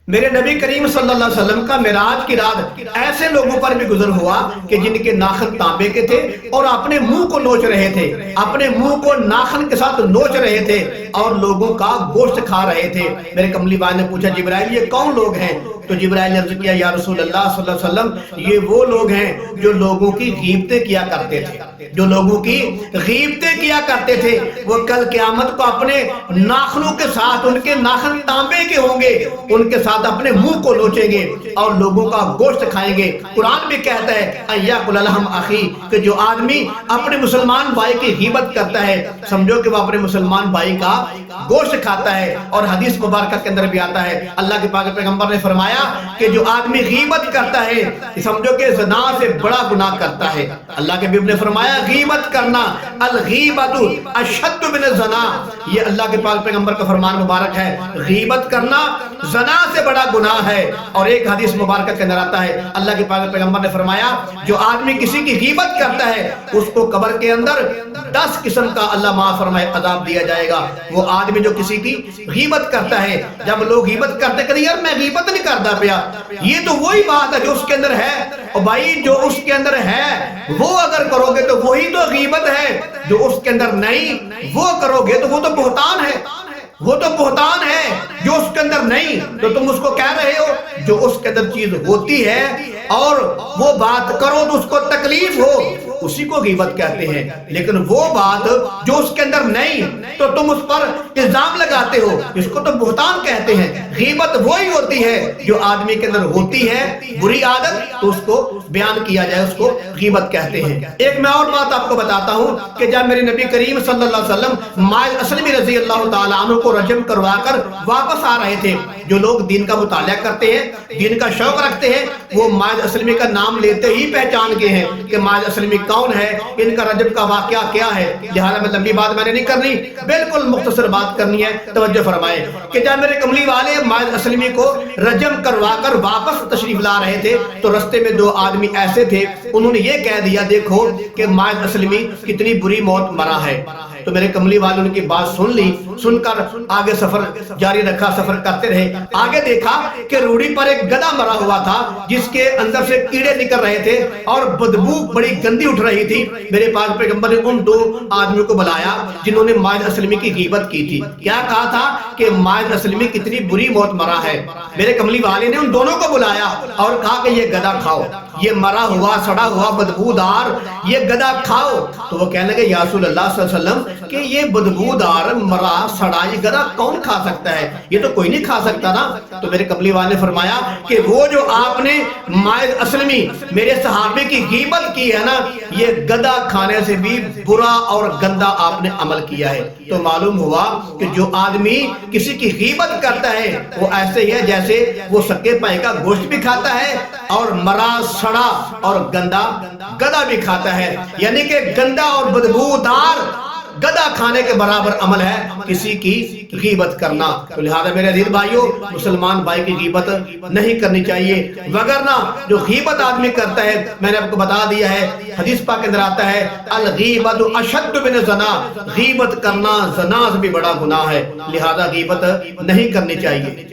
میرے نبی کریم صلی اللہ علیہ وسلم کا معراج کی رات ایسے لوگوں پر بھی گزر ہوا کہ جن کے ناخن تانبے کے تھے اور اپنے منہ کو نوچ رہے تھے، اپنے منہ کو ناخن کے ساتھ نوچ رہے تھے اور لوگوں کا گوشت کھا رہے تھے۔ میرے کملی بھائی نے پوچھا جبرائیل یہ کون لوگ ہیں؟ تو جبرائیل نے عرض کیا یا رسول اللہ صلی اللہ علیہ وسلم یہ وہ لوگ ہیں جو لوگوں کی غیبتیں کیا کرتے تھے، جو لوگوں کی غیبتیں کیا کرتے تھے۔ وہ کل قیامت کو اپنے ناخنوں کے ساتھ، ان کے ناخن تانبے کے ہوں گے، ان کے ساتھ اپنے منہ کو نوچیں گے اور لوگوں کا گوشت کھائیں گے۔ قرآن بھی کہتا ہے ایاکل لحم اخی، کہ جو آدمی اپنے مسلمان بھائی کی غیبت کرتا ہے سمجھو کہ وہ اپنے مسلمان بھائی کا گوشت کھاتا ہے۔ اور حدیث مبارکہ کے اندر بھی آتا ہے، اللہ کے پاک پیغمبر نے فرمایا کہ جو آدمی غیبت کرتا ہے سمجھو کہ زنا سے بڑا گناہ کرتا ہے۔ اللہ کے حبیب نے فرمایا غیبت کرنا الغیبت اشد من الزنا، یہ اللہ کے پاک پیغمبر کا فرمان مبارک ہے، غیبت کرنا زنا سے بڑا گناہ ہے۔ اور ایک حدیث مبارکہ کے اندر آتا ہے اللہ کے پاک پیغمبر نے فرمایا جو آدمی کسی کی غیبت کرتا ہے اس کو قبر کے اندر 10 قسم کا اللہ معاف فرمائے عذاب دیا جائے گا۔ وہ آدمی جو کسی کی غیبت کرتا ہے، جب لوگ غیبت کرتے کہ یار میں غیبت نہیں کرتا پیا، یہ تو وہی بات ہے جو اس کے اندر ہے، اور بھائی جو اس کے اندر ہے وہ اگر کرو گے تو وہی تو غیبت ہے، جو اس کے اندر نہیں وہ کرو گے تو وہ تو بہتان ہے، وہ تو بہتان ہے۔ جو اس کے اندر نہیں تو تم اس کو کہہ رہے ہو، جو اس کے اندر چیز ہوتی ہے اور وہ بات کرو تو اس کو تکلیف ہو اسی کو غیبت کہتے ہیں، لیکن وہ بات جو اس کے اندر نہیں تو تم اس پر الزام لگاتے ہو اس کو تو بہتان کہتے ہیں۔ غیبت وہی ہوتی ہے جو آدمی کے اندر ہوتی ہے بری عادت تو اس کو بیان کیا جائے، اس کو غیبت کہتے ہیں۔ ایک میں اور بات آپ کو بتاتا ہوں کہ جب میرے نبی کریم صلی اللہ علیہ وسلم ماعز اسلمی رضی اللہ تعالیٰ عنہ کو رجم کروا کر واپس آ رہے تھے، جو لوگ دین کا مطالعہ کرتے ہیں، دین کا شوق رکھتے ہیں، وہ ماعز اسلمی کا نام لیتے ہی پہچان گئے ہیں کہ ماعز اسلمی کون ہے، ان کا رجم کا واقعہ کیا ہے۔ لہٰذا میں لمبی بات میں نے نہیں کرنی، بالکل مختصر بات کرنی ہے، توجہ فرمائے کہ جب میرے کملی والے ماعز اسلمی کو رجم کروا کر واپس تشریف لا رہے تھے تو رستے میں 2 آدمی ایسے تھے، انہوں نے یہ کہہ دیا دیکھو کہ ماعز اسلمی کتنی بری موت مرا ہے۔ تو میرے کملی والے ان کی بات سن لی، سن کر آگے سفر جاری رکھا، سفر کرتے رہے۔ آگے دیکھا کہ روڑی پر ایک گدھا مرا ہوا تھا جس کے اندر سے کیڑے نکل رہے تھے اور بدبو بڑی گندی اٹھ رہی تھی۔ میرے پاک پیغمبر نے ان 2 آدمیوں کو بلایا جنہوں نے ماعز اسلمی کی غیبت کی تھی۔ کیا کہا تھا کہ ماعز اسلمی کتنی بری موت مرا ہے۔ میرے کملی والے نے ان دونوں کو بلایا اور کہا کہ یہ گدھا کھاؤ، یہ مرا ہوا سڑا ہوا بدبودار یہ گدھا کھاؤ۔ تو وہ کہنے لگے یا رسول اللہ صلی اللہ علیہ وسلم کہ یہ بدبودار مرا سڑا یہ گدھا کون کھا سکتا ہے، یہ تو کوئی نہیں کھا سکتا نا۔ تو میرے قبلی والے نے فرمایا کہ وہ جو آپ نے ماعز اسلمی میرے صحابے کی غیبت کی ہے نا، یہ گدھا کھانے سے بھی برا اور گندا آپ نے عمل کیا ہے۔ تو معلوم ہوا کہ جو آدمی کسی کی غیبت کرتا ہے وہ ایسے ہی ہے جیسے وہ سکے پائے کا گوشت بھی کھاتا ہے اور مرا سڑا اور گندا گدھا بھی کھاتا ہے، یعنی کہ گندا اور بدبودار گدھا کھانے کے برابر عمل ہے کسی کی غیبت کرنا۔ تو لہذا میرے عزیز بھائیوں مسلمان بھائی کی غیبت نہیں کرنی چاہیے، وگرنہ جو غیبت آدمی کرتا ہے میں نے آپ کو بتا دیا ہے، حدیث پاک کے اندر آتا ہے الغیبت اشد من الزنا، غیبت کرنا زنا سے بھی بڑا گناہ ہے، لہذا غیبت نہیں کرنی چاہیے۔